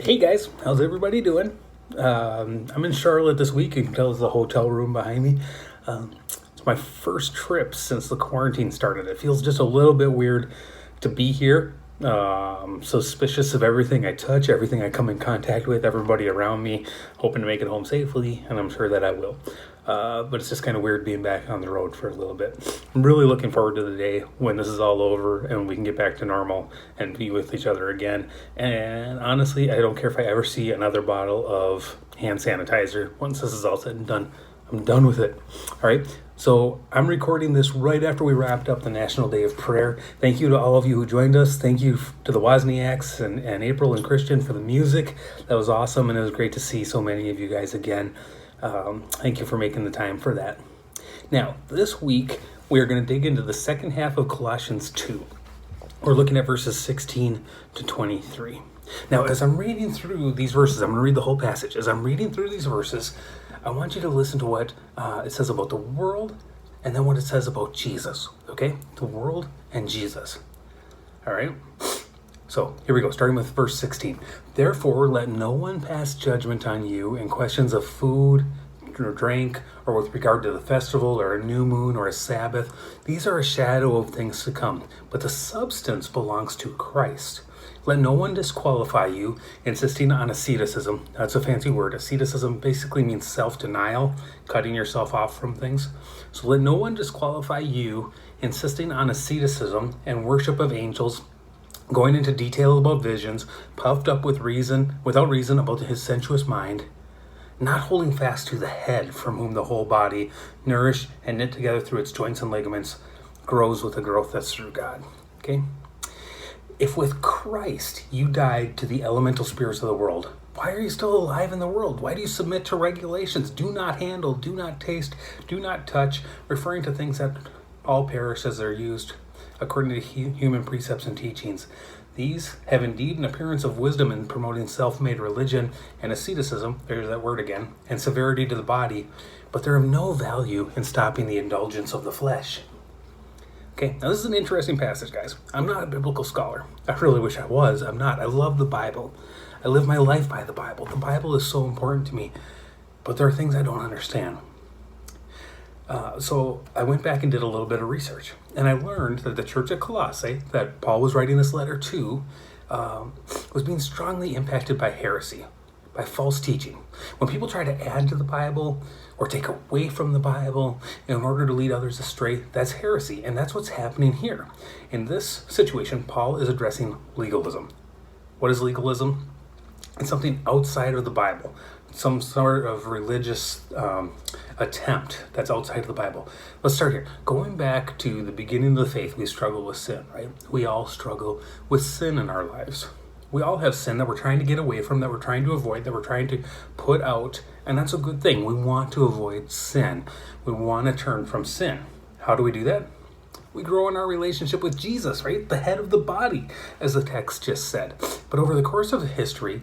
Hey guys, how's everybody doing? I'm in Charlotte this week. You can tell it's the hotel room behind me. It's my first trip since the quarantine started. It feels just a little bit weird to be here. Suspicious of everything I touch, everything I come in contact with, everybody around me, hoping to make it home safely, and I'm sure that I will. But it's just kind of weird being back on the road for a little bit. I'm really looking forward to the day when this is all over and we can get back to normal and be with each other again. And honestly, I don't care if I ever see another bottle of hand sanitizer. Once this is all said and done, I'm done with it. All right. So I'm recording this right after we wrapped up the National Day of Prayer. Thank you to all of you who joined us. Thank you to the Wozniaks and April and Christian for the music. That was awesome, and it was great to see so many of you guys again. Thank you for making the time for that. Now, this week, we are going to dig into the second half of Colossians 2. We're looking at verses 16 to 23. Now, as I'm reading through these verses, I'm going to read the whole passage. As I'm reading through these verses, I want you to listen to what it says about the world and then what it says about Jesus, okay? The world and Jesus, all right? So here we go, starting with verse 16. Therefore, let no one pass judgment on you in questions of food or drink, or with regard to the festival or a new moon or a Sabbath. These are a shadow of things to come, but the substance belongs to Christ. Let no one disqualify you, insisting on asceticism. That's a fancy word. Asceticism basically means self-denial, cutting yourself off from things. So let no one disqualify you, insisting on asceticism and worship of angels, going into detail about visions, puffed up without reason about his sensuous mind, not holding fast to the head, from whom the whole body, nourished and knit together through its joints and ligaments, grows with the growth that's through God. Okay? If with Christ you died to the elemental spirits of the world, why are you still alive in the world? Why do you submit to regulations? Do not handle, do not taste, do not touch, referring to things that all perish as they're used according to human precepts and teachings. These have indeed an appearance of wisdom in promoting self-made religion and asceticism, there's that word again, and severity to the body, but they're of no value in stopping the indulgence of the flesh. Okay, now this is an interesting passage, guys. I'm not a biblical scholar. I really wish I was. I'm not. I love the Bible. I live my life by the Bible. The Bible is so important to me, but there are things I don't understand. So I went back and did a little bit of research, and I learned that the church at Colossae, that Paul was writing this letter to, was being strongly impacted by heresy, by false teaching. When people try to add to the Bible or take away from the Bible in order to lead others astray, that's heresy, and that's what's happening here. In this situation, Paul is addressing legalism. What is legalism? It's something outside of the Bible, some sort of religious attempt that's outside of the Bible. Let's start here. Going back to the beginning of the faith, we struggle with sin, right? We all struggle with sin in our lives. We all have sin that we're trying to get away from, that we're trying to avoid, that we're trying to put out, and that's a good thing. We want to avoid sin. We want to turn from sin. How do we do that? We grow in our relationship with Jesus, right? The head of the body, as the text just said. But over the course of history,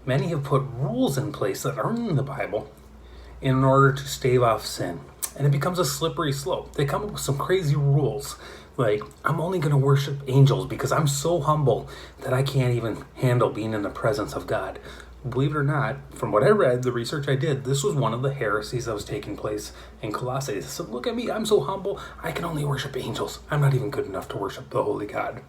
many have put rules in place that aren't in the Bible in order to stave off sin. And it becomes a slippery slope. They come up with some crazy rules, like, I'm only going to worship angels because I'm so humble that I can't even handle being in the presence of God. Believe it or not, from what I read, the research I did, this was one of the heresies that was taking place in Colossae. They said, look at me, I'm so humble, I can only worship angels. I'm not even good enough to worship the Holy God.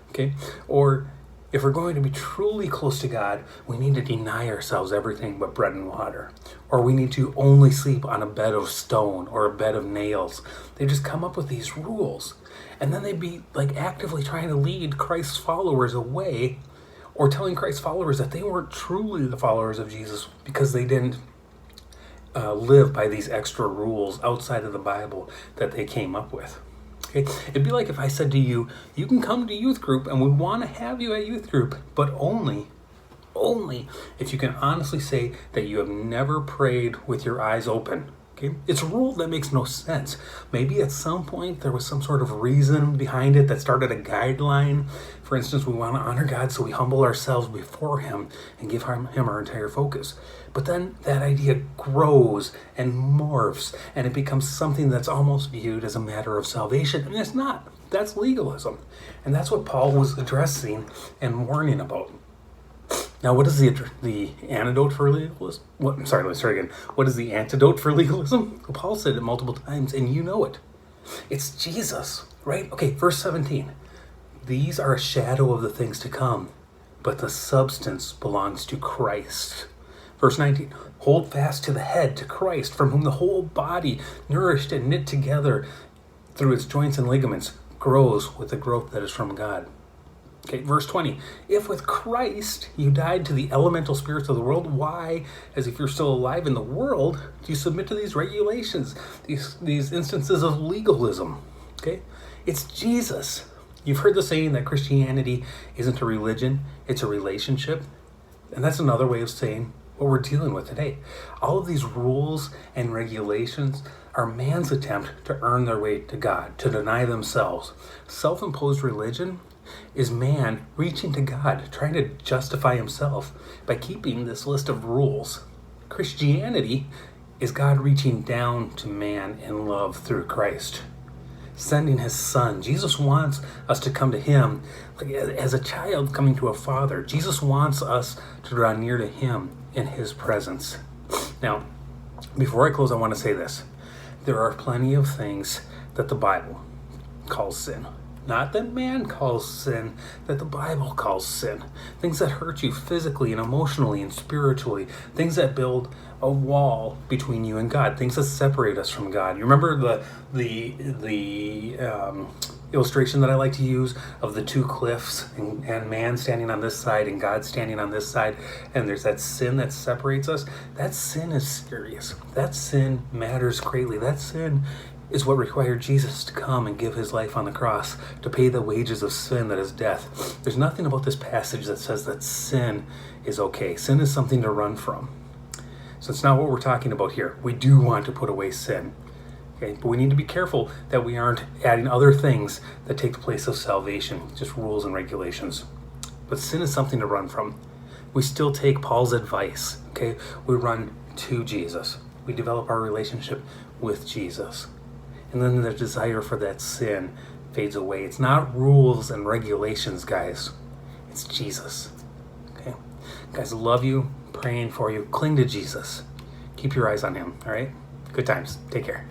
Okay? Or, if we're going to be truly close to God, we need to deny ourselves everything but bread and water. Or we need to only sleep on a bed of stone or a bed of nails. They just come up with these rules. And then they'd be like actively trying to lead Christ's followers away, or telling Christ's followers that they weren't truly the followers of Jesus because they didn't live by these extra rules outside of the Bible that they came up with. Okay? It'd be like if I said to you, you can come to youth group and we want to have you at youth group, but only if you can honestly say that you have never prayed with your eyes open. Okay? It's a rule that makes no sense. Maybe at some point there was some sort of reason behind it that started a guideline. For instance, we want to honor God, so we humble ourselves before Him and give Him our entire focus. But then that idea grows and morphs, and it becomes something that's almost viewed as a matter of salvation. And it's not. That's legalism. And that's what Paul was addressing and warning about. Now, what is the antidote for legalism? Sorry, let me start again. What is the antidote for legalism? Well, Paul said it multiple times, and you know it. It's Jesus, right? Okay, verse 17. These are a shadow of the things to come, but the substance belongs to Christ. Verse 19. Hold fast to the head, to Christ, from whom the whole body, nourished and knit together through its joints and ligaments, grows with the growth that is from God. Okay, verse 20. If with Christ you died to the elemental spirits of the world, why, as if you're still alive in the world, do you submit to these regulations, these instances of legalism? Okay, it's Jesus. You've heard the saying that Christianity isn't a religion, it's a relationship. And that's another way of saying what we're dealing with today. All of these rules and regulations are man's attempt to earn their way to God, to deny themselves. Self-imposed religion is man reaching to God, trying to justify himself by keeping this list of rules. Christianity is God reaching down to man in love through Christ, sending his son. Jesus wants us to come to him like as a child coming to a father. Jesus wants us to draw near to him in his presence. Now, before I close, I want to say this. There are plenty of things that the Bible calls sin. Not that man calls sin, that the Bible calls sin. Things that hurt you physically and emotionally and spiritually. Things that build a wall between you and God. Things that separate us from God. You remember the illustration that I like to use of the two cliffs and man standing on this side and God standing on this side, and there's that sin that separates us. That sin is serious. That sin matters greatly. That sin is what required Jesus to come and give his life on the cross to pay the wages of sin, that is death. There's nothing about this passage that says that sin is okay. Sin is something to run from. So it's not what we're talking about here. We do want to put away sin. Okay, but we need to be careful that we aren't adding other things that take the place of salvation, just rules and regulations. But sin is something to run from. We still take Paul's advice. Okay, we run to Jesus. We develop our relationship with Jesus. And then the desire for that sin fades away. It's not rules and regulations, guys. It's Jesus. Okay? Guys, love you, praying for you. Cling to Jesus. Keep your eyes on him, all right? Good times. Take care.